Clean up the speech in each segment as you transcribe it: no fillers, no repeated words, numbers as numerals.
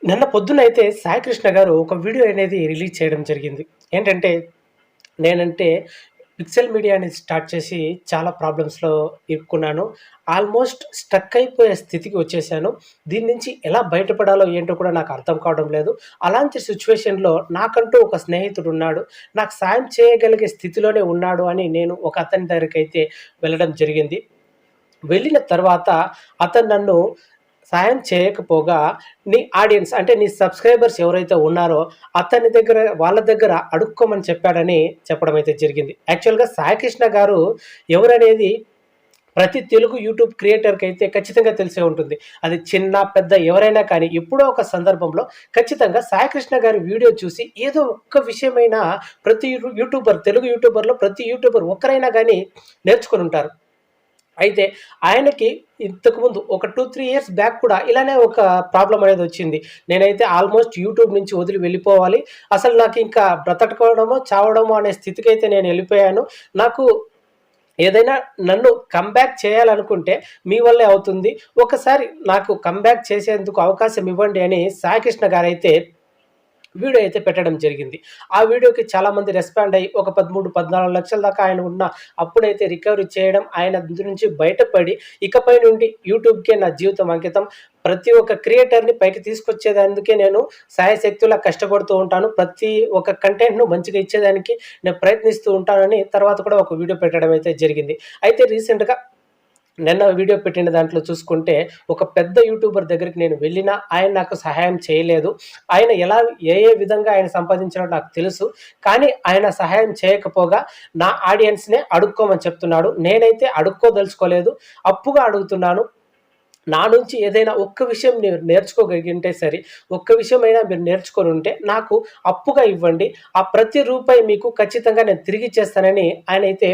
నిన్న పొద్దునైతే సాయికృష్ణ గారు ఒక వీడియో అనేది రిలీజ్ చేయడం జరిగింది. ఏంటంటే, నేనంటే పిక్సెల్ మీడియా అనేది స్టార్ట్ చేసి చాలా ప్రాబ్లమ్స్‌లో ఇరుక్కున్నాను. ఆల్మోస్ట్ స్ట్రక్ అయిపోయే స్థితికి వచ్చేసాను. దీని నుంచి ఎలా బయటపడాలో ఏంటో కూడా నాకు అర్థం కావడం లేదు. అలాంటి సిట్యుయేషన్‌లో నాకంటూ ఒక స్నేహితుడున్నాడు. నాకు సాయం చేయగలిగే స్థితిలోనే ఉన్నాడు అని నేను ఒక అతని దగ్గరికైతే వెళ్ళడం జరిగింది. వెళ్ళిన తర్వాత అతను నన్ను సాయం చేయకపోగా నీ ఆడియన్స్ అంటే నీ సబ్‌స్క్రైబర్స్ ఎవరైతే ఉన్నారో వాళ్ళ దగ్గర అడుక్కోమని చెప్పాడని చెప్పడం అయితే జరిగింది. యాక్చువల్‌గా సాయికృష్ణ గారు ఎవరనేది ప్రతి తెలుగు యూట్యూబ్ క్రియేటర్‌కైతే ఖచ్చితంగా తెలిసే ఉంటుంది. అది చిన్న, పెద్ద ఎవరైనా కానీ ఎప్పుడో ఒక సందర్భంలో ఖచ్చితంగా సాయికృష్ణ గారి వీడియో చూసి ఏదో ఒక్క విషయమైనా ప్రతి తెలుగు యూట్యూబర్‌లో ప్రతి యూట్యూబర్ ఒక్కరైనా గాని నేర్చుకొనుంటారు. అయితే ఆయనకి ఇంతకుముందు ఒక 2, 3 ఇయర్స్ బ్యాక్ కూడా ఇలానే ఒక ప్రాబ్లమ్ అనేదొచ్చింది. నేనైతే ఆల్మోస్ట్ యూట్యూబ్ నుంచి వదిలి వెళ్ళిపోవాలి. అసలు నాకింకా బ్రతకడమో, చావడమో అనే స్థితికైతే నేనెళ్ళిపోయాను. నాకు ఏదైనా నన్ను కమ్‌బ్యాక్ చేయాలనుకుంటే మీ వల్లే అవుతుంది. ఒకసారి నాకు కమ్‌బ్యాక్ చేసేందుకు అవకాశం ఇవ్వండి అని సాయికృష్ణ గారైతే వీడియో అయితే పెట్టడం జరిగింది. ఆ వీడియోకి చాలామంది రెస్పాండ్ అయ్యి ఒక 13, 14 లక్షల దాకా ఆయన ఉన్న అప్పుడైతే రికవరీ చేయడం, ఆయన ఇందు నుంచి బయటపడి ఇకపై నుండి యూట్యూబ్‌కే నా జీవితం అంకితం. ప్రతి ఒక్క క్రియేటర్‌ని పైకి తీసుకొచ్చేదందుకే నేను శాయశక్తులా కష్టపడుతూ ఉంటాను. ప్రతి ఒక్క కంటెంట్‌ను మంచిగా ఇచ్చేదానికి నేను ప్రయత్నిస్తూ ఉంటానని తర్వాత కూడా ఒక వీడియో పెట్టడం అయితే జరిగింది. అయితే రీసెంట్‌గా నిన్న వీడియో పెట్టిన దాంట్లో చూసుకుంటే, ఒక పెద్ద యూట్యూబర్ దగ్గరికి నేను వెళ్ళినా, ఆయన నాకు సహాయం చేయలేదు. ఆయన ఏ విధంగా ఆయన సంపాదించాడో నాకు తెలుసు. కానీ ఆయన సహాయం చేయకపోగా, నా ఆడియన్స్‌నే అడుక్కోమని చెప్తున్నాడు. నేనైతే అడుక్కోదలుచుకోలేదు. అప్పుగా అడుగుతున్నాను. నా నుంచి ఏదైనా ఒక్క విషయం మీరు నేర్చుకోగలిగింటే సరే, ఒక్క విషయమైనా మీరు నేర్చుకొనుంటే నాకు అప్పుగా ఇవ్వండి. ఆ ప్రతి రూపాయి మీకు ఖచ్చితంగా నేను తిరిగిచ్చేస్తానని ఆయనైతే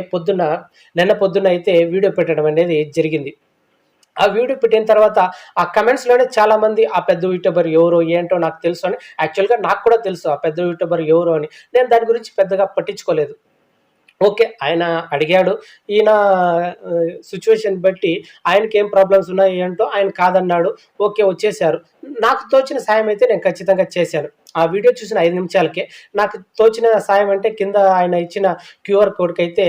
నిన్న పొద్దున్న అయితే వీడియో పెట్టడం అనేది జరిగింది. ఆ వీడియో పెట్టిన తర్వాత ఆ కమెంట్స్‌లోనే చాలామంది ఆ పెద్ద యూట్యూబర్ ఎవరో, ఏంటో నాకు తెలుసు అని యాక్చువల్‌గా నాకు కూడా తెలుసు ఆ పెద్ద యూట్యూబర్ ఎవరో అని. నేను దాని గురించి పెద్దగా పట్టించుకోలేదు. ఓకే. ఆయన అడిగాడు. ఈయన సిట్యుయేషన్ బట్టి ఆయనకేం ప్రాబ్లమ్స్ ఉన్నాయి ఏంటో ఆయన కాదన్నాడు. ఓకే. వచ్చేసారు. నాకు తోచిన సాయం అయితే నేను ఖచ్చితంగా చేశాను. ఆ వీడియో చూసిన 5 నిమిషాలకే నాకు తోచిన సాయం అంటే కింద ఆయన ఇచ్చిన క్యూఆర్ కోడ్‌కైతే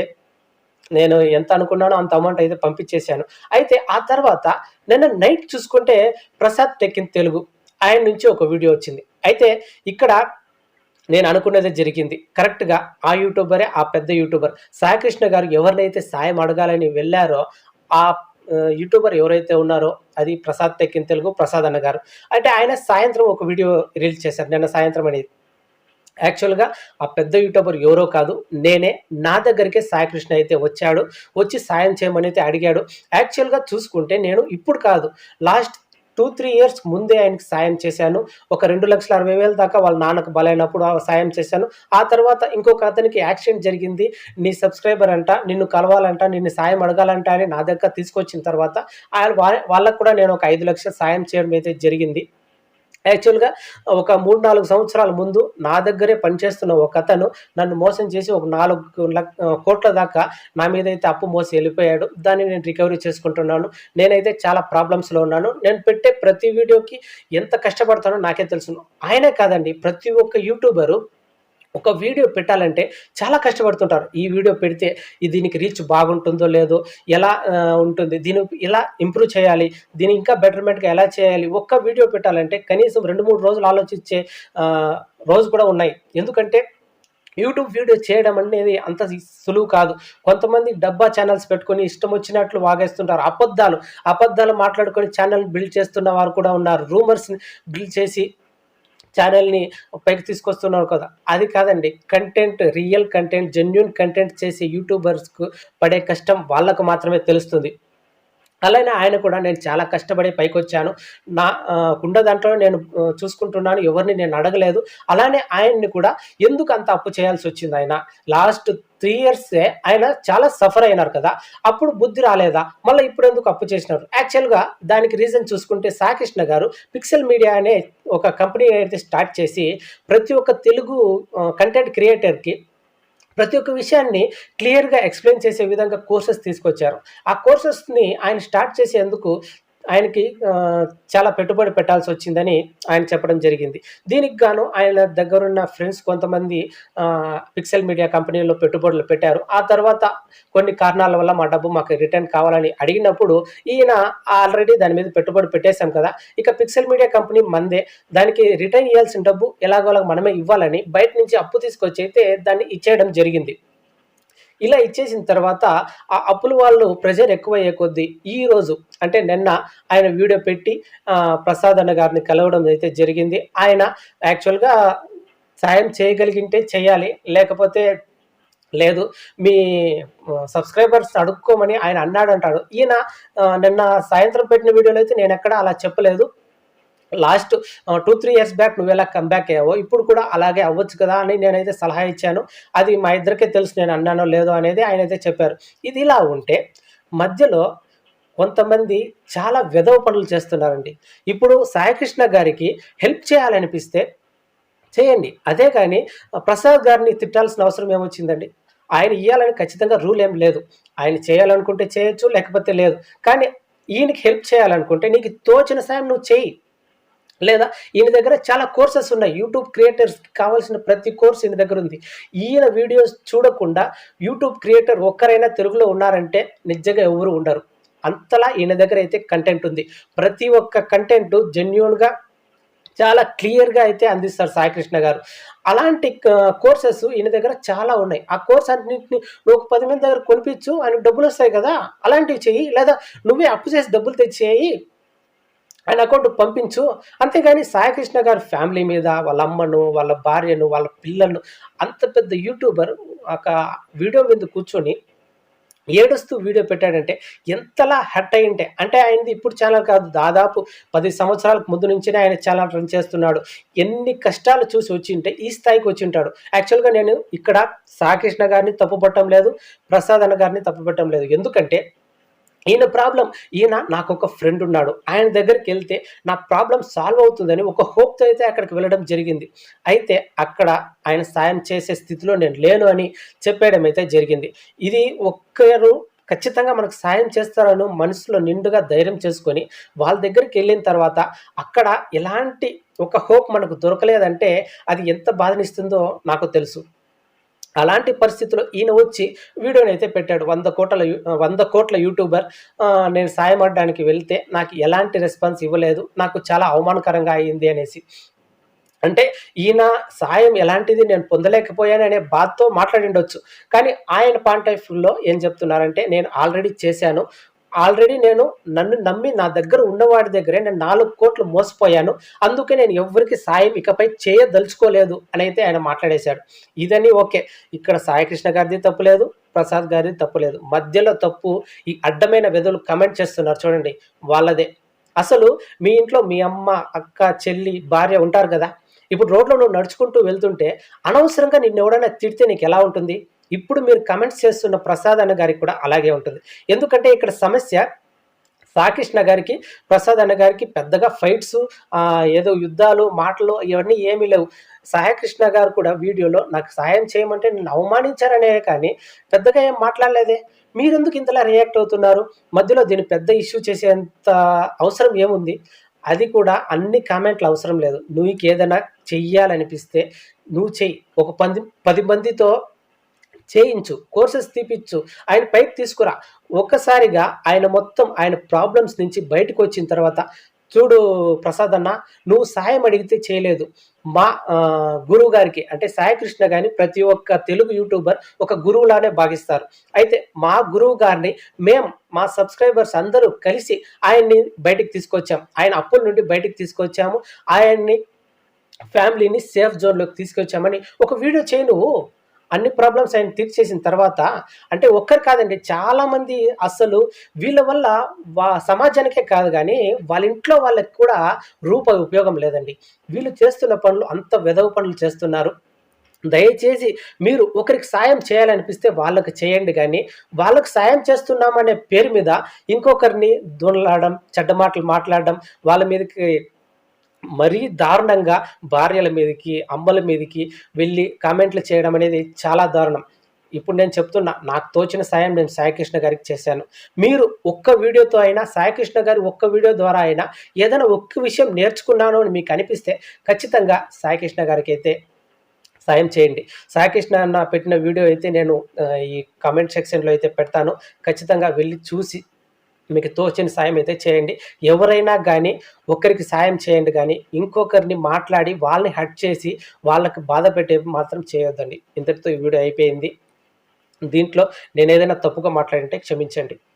నేను ఎంత అనుకున్నానో అంత అమౌంట్ అయితే పంపించేశాను. అయితే ఆ తర్వాత నిన్న నైట్ చూసుకుంటే 'ప్రసాద్ టెక్ ఇన్ తెలుగు' ఆయన నుంచి ఒక వీడియో వచ్చింది. అయితే ఇక్కడ నేను అనుకున్నదే జరిగింది. కరెక్ట్‌గా ఆ యూట్యూబరే ఆ పెద్ద యూట్యూబర్. సాయికృష్ణ గారు ఎవరినైతే సాయం అడగాలని వెళ్లారో ఆ యూట్యూబర్ ఎవరైతే ఉన్నారో అది 'ప్రసాద్ టెక్ ఇన్ తెలుగు' ప్రసాద్ అన్న గారు. అంటే ఆయన సాయంత్రం ఒక వీడియో రిలీజ్ చేశారు. నిన్న సాయంత్రం అనేది. యాక్చువల్‌గా ఆ పెద్ద యూట్యూబర్ ఎవరో కాదు. నేనే. నా దగ్గరికే సాయికృష్ణ అయితే వచ్చాడు. వచ్చి సాయం చేయమనైతే అడిగాడు. యాక్చువల్‌గా చూసుకుంటే నేను ఇప్పుడు కాదు. లాస్ట్ 2, 3 ఇయర్స్ ముందే ఆయనకి సాయం చేశాను. ఒక 2,60,000 దాకా వాళ్ళ నాన్నకు బలైనప్పుడు సాయం చేశాను. ఆ తర్వాత ఇంకొక అతనికి యాక్సిడెంట్ జరిగింది. నీ సబ్‌స్క్రైబర్ అంట, నిన్ను కలవాలంట, నిన్ను సాయం అడగాలంట అని నా దగ్గర తీసుకొచ్చిన తర్వాత వాళ్ళకి కూడా నేను ఒక 5,00,000 సాయం చేయడం అయితే జరిగింది. యాక్చువల్‌గా ఒక 3, 4 సంవత్సరాల ముందు నా దగ్గరే పనిచేస్తున్న ఒకతను నన్ను మోసం చేసి ఒక 4,00,00,000 దాకా నా మీదైతే అప్పు మోసి ఎళ్ళిపోయాడు. దాన్ని నేను రికవరీ చేసుకుంటున్నాను. నేనైతే చాలా ప్రాబ్లమ్స్‌లో ఉన్నాను. నేను పెట్టే ప్రతి వీడియోకి ఎంత కష్టపడతానో నాకే తెలుసును. ఆయనే కాదండి ప్రతి ఒక్క యూట్యూబరు ఒక వీడియో పెట్టాలంటే చాలా కష్టపడుతుంటారు. ఈ వీడియో పెడితే దీనికి రీచ్ బాగుంటుందో లేదో, ఎలా ఉంటుంది, దీన్ని ఎలా ఇంప్రూవ్ చేయాలి, దీన్ని ఇంకా బెటర్‌మెంట్‌గా ఎలా చేయాలి, ఒక్క వీడియో పెట్టాలంటే కనీసం 2, 3 రోజులు ఆలోచించే ఆహ్, రోజు కూడా ఉన్నాయి. ఎందుకంటే యూట్యూబ్ వీడియో చేయడం అనేది అంత సులువు కాదు. కొంతమంది డబ్బా ఛానెల్స్ పెట్టుకొని ఇష్టం వచ్చినట్లు వాగేస్తుంటారు. అబద్ధాలు మాట్లాడుకొని ఛానెల్ బిల్డ్ చేస్తున్న వారు కూడా ఉన్నారు. రూమర్స్‌ని బిల్డ్ చేసి ఛానెల్‌ని పైకి తీసుకొస్తున్నారు కదా! అది కాదండి. రియల్ కంటెంట్, జెన్యూన్ కంటెంట్ చేసే యూట్యూబర్స్‌కు పడే కష్టం వాళ్ళకు మాత్రమే తెలుస్తుంది. అలానే ఆయన కూడా నేను చాలా కష్టపడి పైకొచ్చాను. ఉన్న దాంట్లో నేను చూసుకుంటున్నాను. ఎవరిని నేను అడగలేదు. అలానే ఆయన్ని కూడా ఎందుకు అంత అప్పు చేయాల్సొచ్చిందాయన? లాస్ట్ 3 ఇయర్సే ఆయన చాలా సఫర్ అయినారు కదా! అప్పుడు బుద్ధి రాలేదా? మళ్ళా ఇప్పుడెందుకు అప్పు చేసినారు? యాక్చువల్‌గా దానికి రీజన్ చూసుకుంటే సాయికృష్ణ గారు పిక్సెల్ మీడియా అనే ఒక కంపెనీ అయితే స్టార్ట్ చేసి ప్రతి ఒక్క తెలుగు కంటెంట్ క్రియేటర్‌కి ప్రతి ఒక్క విషయాన్ని క్లియర్‌గా ఎక్స్‌ప్లెయిన్ చేసే విధంగా కోర్సెస్ తీసుకొచ్చారు. ఆ కోర్సెస్‌ని ఆయన స్టార్ట్ చేసేందుకు ఆయనకి చాలా పెట్టుబడి పెట్టాల్సొచ్చిందని ఆయన చెప్పడం జరిగింది. దీనికి గాను ఆయన దగ్గరున్న ఫ్రెండ్స్ కొంతమంది పిక్సెల్ మీడియా కంపెనీలో పెట్టుబడులు పెట్టారు. ఆ తర్వాత కొన్ని కారణాల వల్ల మా డబ్బు మాకు రిటర్న్ కావాలని అడిగినప్పుడు ఈయన ఆల్రెడీ దాని మీద పెట్టుబడి పెట్టేసాం కదా! ఇక పిక్సెల్ మీడియా కంపెనీ మనదే. దానికి రిటర్న్ ఇయ్యాల్సిన డబ్బు ఎలాగోలాగ మనమే ఇవ్వాలని బయట నుంచి అప్పు తీసుకొచ్చి అయితే దాన్ని ఇచ్చేయడం జరిగింది. ఇలా ఇచ్చేసిన తర్వాత ఆ అప్పుల వాళ్ళు ప్రెషర్ ఎక్కువయ్యే కొద్దీ ఈరోజు అంటే నిన్న ఆయన వీడియో పెట్టి ప్రసాద్ అన్న గారిని కలవడం అయితే జరిగింది. ఆయన యాక్చువల్‌గా సాయం చేయగలిగింటే చేయాలి. లేకపోతే లేదు. మీ సబ్‌స్క్రైబర్స్ అడుక్కోమని ఆయన అన్నాడంటాడు. ఈయన నిన్న సాయంత్రం పెట్టిన వీడియోలో అయితే నేనెక్కడ అలా చెప్పలేదు. లాస్ట్ 2, 3 ఇయర్స్ బ్యాక్ నువ్వెలా కమ్‌బ్యాక్ అయ్యావో, ఇప్పుడు కూడా అలాగే అవ్వచ్చు కదా అని నేనైతే సలహా ఇచ్చాను. అది మా ఇద్దరికే తెలుసు నేను అన్నానో లేదో అనేది ఆయనైతే చెప్పారు. ఇది ఇలా ఉంటే మధ్యలో కొంతమంది చాలా వెధవ పనులు చేస్తున్నారండి. ఇప్పుడు సాయికృష్ణ గారికి హెల్ప్ చేయాలనిపిస్తే చేయండి. అదే కానీ ప్రసాద్ గారిని తిట్టాల్సిన అవసరం ఏమొచ్చిందండి? ఆయన ఇయ్యాలని ఖచ్చితంగా రూల్ ఏం లేదు. ఆయన చేయాలనుకుంటే చేయొచ్చు, లేకపోతే లేదు. కానీ ఈయనకి హెల్ప్ చేయాలనుకుంటే నీకు తోచిన సాయం నువ్వు చెయ్యి. లేదా ఈయన దగ్గర చాలా కోర్సెస్ ఉన్నాయి. యూట్యూబ్ క్రియేటర్స్‌కి కావాల్సిన ప్రతి కోర్స్ ఈయన దగ్గర ఉంది. ఈయన వీడియోస్ చూడకుండా యూట్యూబ్ క్రియేటర్ ఒక్కరైనా తెలుగులో ఉన్నారంటే నిజంగా ఎవరు ఉండరు. అంతలా ఈయన దగ్గర అయితే కంటెంట్ ఉంది. ప్రతి ఒక్క కంటెంట్ జెన్యూన్‌గా చాలా క్లియర్‌గా అయితే అందిస్తారు సాయికృష్ణ గారు. అలాంటి కోర్సెస్ ఈయన దగ్గర చాలా ఉన్నాయి. ఆ కోర్స్ అన్నిటిని నువ్వు ఒక 10 మంది దగ్గర కొనిపించు, ఆయనకు డబ్బులొస్తాయి కదా! అలాంటివి చెయ్యి. లేదా నువ్వే అప్పు చేసి డబ్బులు తెచ్చేయి. ఆయన అకౌంట్‌కి పంపించు. అంతేగాని సాయికృష్ణ గారి ఫ్యామిలీ మీద, వాళ్ళ అమ్మను, వాళ్ళ భార్యను, వాళ్ళ పిల్లలను అంత పెద్ద యూట్యూబర్ ఒక వీడియో మీద కూర్చొని ఏడుస్తూ వీడియో పెట్టాడంటే ఎంతలా హర్ట్ అయ్యుంటే అంటే ఆయనది ఇప్పుడు ఛానల్ కాదు. దాదాపు 10 సంవత్సరాలకు ముందు నుంచినే ఆయన ఛానల్ రన్ చేస్తున్నాడు. ఎన్ని కష్టాలు చూసి వచ్చింటే ఈ స్థాయికి వచ్చుంటాడు. యాక్చువల్‌గా నేను ఇక్కడ సాయికృష్ణ గారిని తప్పుపట్టడం లేదు. ప్రసాద్ అన్న గారిని తప్పుపట్టడం లేదు. ఎందుకంటే ఈయన నాకొక ఫ్రెండ్ ఉన్నాడు. ఆయన దగ్గరికెళ్తే నా ప్రాబ్లమ్ సాల్వ్ అవుతుందని ఒక హోప్‌తో అయితే అక్కడికి వెళ్ళడం జరిగింది. అయితే అక్కడ ఆయన సాయం చేసే స్థితిలో నేను లేను అని చెప్పేయడం అయితే జరిగింది. ఇది ఒక్కరు ఖచ్చితంగా మనకు సాయం చేస్తారని మనసులో నిండుగా ధైర్యం చేసుకొని వాళ్ళ దగ్గరికెళ్ళిన తర్వాత అక్కడ ఎలాంటి ఒక హోప్ మనకు దొరకలేదంటే అది ఎంత బాధనిస్తుందో నాకు తెలుసు. అలాంటి పరిస్థితిలో ఈయన వచ్చి వీడియోనైతే పెట్టాడు. 100 కోట్ల యూట్యూబర్ నేను సాయం అడడానికి వెళ్తే నాకు ఎలాంటి రెస్పాన్స్ ఇవ్వలేదు. నాకు చాలా అవమానకరంగా అయింది అనేసి. అంటే ఈయన సాయం ఎలాంటిది నేను పొందలేకపోయాననే బాధతో మాట్లాడిండొచ్చు. కానీ ఆయన పాయింట్ ఆఫ్ వ్యూలో ఏం చెప్తున్నారంటే నేను ఆల్రెడీ చేశాను. ఆల్రెడీ నన్ను నమ్మి నా దగ్గర ఉన్నవాడి దగ్గరే నేను 4,00,00,000 మోసపోయాను. అందుకే నేను ఎవ్వరికి సాయం ఇకపై చేయదలుచుకోలేదు అనైతే ఆయన మాట్లాడేశాడు. ఇదని ఓకే. ఇక్కడ సాయికృష్ణ గారిది తప్పు లేదు. ప్రసాద్ గారిది తప్పు లేదు. మధ్యలో తప్పు ఈ అడ్డమైన వెధవలు కామెంట్ చేస్తున్నారు చూడండి వాళ్ళదే. అసలు మీ ఇంట్లో మీ అమ్మ, అక్క, చెల్లి, భార్య ఉంటారు కదా! ఇప్పుడు రోడ్లో నువ్వు నడుచుకుంటూ వెళ్తుంటే అనవసరంగా నిన్నెవడైనా తిడితే నీకెలా ఉంటుంది? ఇప్పుడు మీరు కామెంట్స్ చేస్తున్న ప్రసాద్ అన్న గారికి కూడా అలాగే ఉంటుంది. ఎందుకంటే ఇక్కడ సమస్య సాయికృష్ణ గారికి, ప్రసాద్ అన్న గారికి పెద్దగా ఫైట్స్ ఏదో యుద్ధాలు, మాటలు ఇవన్నీ ఏమీ లేవు. సాయికృష్ణ గారు కూడా వీడియోలో నాకు సాయం చేయమంటే నన్ను అవమానించారనే కానీ పెద్దగా ఏం మాట్లాడలేదే. మీరెందుకు ఇంతలా రియాక్ట్ అవుతున్నారు? మధ్యలో దీన్ని పెద్ద ఇష్యూ చేసేంత అవసరం ఏముంది? అది కూడా అన్ని కామెంట్లు అవసరం లేదు. నీకేదైనా చెయ్యాలనిపిస్తే నువ్వు చెయ్యి. ఒక 10 మందితో చేయించు. కోర్సెస్ తీపిచ్చు. ఆయన పైకి తీసుకురా. ఒక్కసారిగా ఆయన ప్రాబ్లమ్స్ నుంచి బయటకొచ్చిన తర్వాత చూడు ప్రసాద్ అన్న నువ్వు సహాయం అడిగితే చేయలేదు. మా గురువు గారికి అంటే సాయికృష్ణ గారిని ప్రతి ఒక్క తెలుగు యూట్యూబర్ ఒక గురువులానే భావిస్తారు. అయితే మా గురువు గారిని మా సబ్స్క్రైబర్స్ అందరూ కలిసి ఆయన్ని బయటికి తీసుకొచ్చాం. ఆయన అప్పుల నుండి బయటికి తీసుకొచ్చాము. ఆయన్ని ఫ్యామిలీని సేఫ్ జోన్‌లోకి తీసుకొచ్చామని ఒక వీడియో చెయ్యి నువ్వు. అన్ని ప్రాబ్లమ్స్ ఆయన తీర్చేసిన తర్వాత అంటే ఒక్కరు కాదండి చాలామంది అసలు వీళ్ళ వల్ల సమాజానికే కాదు గానీ వాళ్ళ ఇంట్లో వాళ్ళకి కూడా రూపాయి ఉపయోగం లేదండి. వీళ్ళు చేస్తున్న పనులు అంత వెధవ పనులు చేస్తున్నారు. దయచేసి మీరు ఒకరికి సాయం చేయాలనిపిస్తే వాళ్ళకి చేయండి గానీ, వాళ్ళకి సాయం చేస్తున్నామనే పేరు మీద ఇంకొకరిని దూనలాడడం, చెడ్డ మాటలు మాట్లాడడం, వాళ్ళ మీదకి మరీ దారుణంగా భార్యల మీదకి, అమ్మల మీదకి వెళ్ళి కామెంట్లు చేయడం అనేది చాలా దారుణం. ఇప్పుడు నేను చెప్తున్నా, నాకు తోచిన సాయం నేను సాయికృష్ణ గారికి చేశాను. మీరు ఒక్క వీడియోతో అయినా, సాయికృష్ణ గారి ఒక్క వీడియో ద్వారా అయినా ఏదైనా ఒక్క విషయం నేర్చుకున్నాను అని మీకు అనిపిస్తే ఖచ్చితంగా సాయికృష్ణ గారికైతే సాయం చేయండి. సాయికృష్ణ అన్న పెట్టిన వీడియో అయితే నేను ఈ కామెంట్ సెక్షన్‌లో అయితే పెడతాను. ఖచ్చితంగా వెళ్లి చూసి మీకు తోచిన సాయం అయితే చేయండి. ఎవరైనా గానీ ఒకరికి సాయం చేయండి గానీ, ఇంకొకరిని మాట్లాడి వాళ్ళని హర్ట్ చేసి వాళ్ళకి బాధ పెట్టేవి మాత్రం చేయొద్దండి. ఇంతటితో ఈ వీడియో అయిపోయింది. దీంట్లో నేనేదైనా తప్పుగా మాట్లాడింటే క్షమించండి.